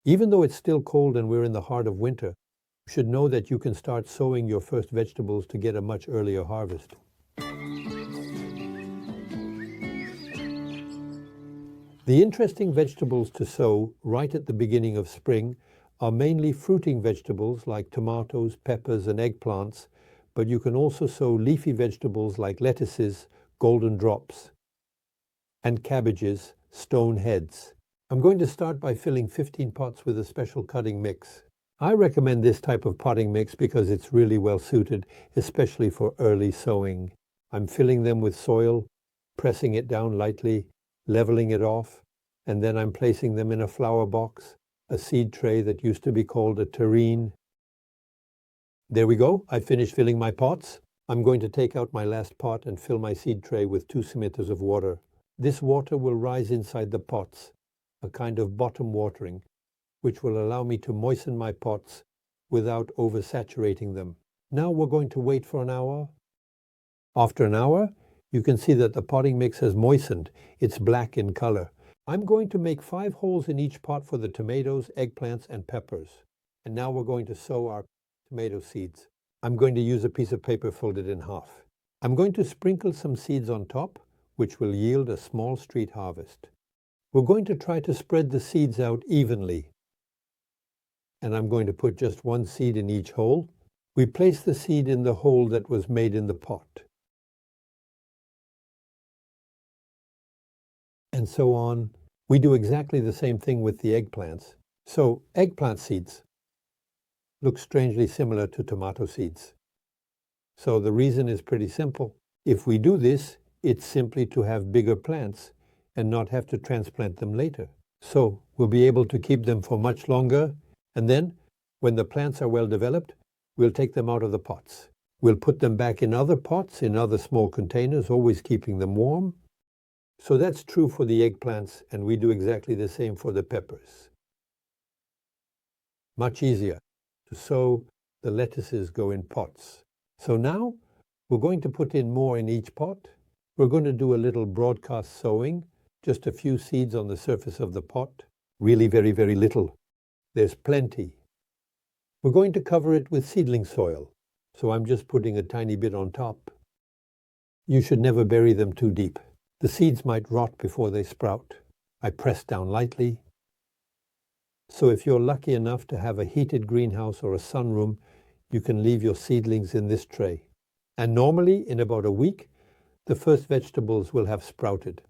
Even though it's still cold and we're in the heart of winter, you should know that you can start sowing your first vegetables to get a much earlier harvest. The interesting vegetables to sow right at the beginning of spring are mainly fruiting vegetables like tomatoes, peppers, and eggplants, but you can also sow leafy vegetables like lettuces, golden drops, and cabbages, stone heads. I'm going to start by filling 15 pots with a special cutting mix. I recommend this type of potting mix because it's really well suited, especially for early sowing. I'm filling them with soil, pressing it down lightly, leveling it off, and then I'm placing them in a flower box, a seed tray that used to be called a terrine. There we go, I finished filling my pots. I'm going to take out my last pot and fill my seed tray with 2 centimeters of water. This water will rise inside the pots, a kind of bottom watering, which will allow me to moisten my pots without oversaturating them. Now we're going to wait for an hour. After an hour, you can see that the potting mix has moistened. It's black in color. I'm going to make 5 holes in each pot for the tomatoes, eggplants, and peppers. And now we're going to sow our tomato seeds. I'm going to use a piece of paper folded in half. I'm going to sprinkle some seeds on top, which will yield a small street harvest. We're going to try to spread the seeds out evenly. And I'm going to put just 1 seed in each hole. We place the seed in the hole that was made in the pot. And so on. We do exactly the same thing with the eggplants. So eggplant seeds look strangely similar to tomato seeds. So the reason is pretty simple. If we do this, it's simply to have bigger plants and not have to transplant them later. So we'll be able to keep them for much longer, and then, when the plants are well developed, we'll take them out of the pots. We'll put them back in other pots, in other small containers, always keeping them warm. So that's true for the eggplants, and we do exactly the same for the peppers. Much easier. To sow, the lettuces go in pots. So now, we're going to put in more in each pot. We're going to do a little broadcast sowing, just a few seeds on the surface of the pot. Really very, very little. There's plenty. We're going to cover it with seedling soil, so I'm just putting a tiny bit on top. You should never bury them too deep. The seeds might rot before they sprout. I press down lightly. So if you're lucky enough to have a heated greenhouse or a sunroom, you can leave your seedlings in this tray. And normally, in about a week, the first vegetables will have sprouted.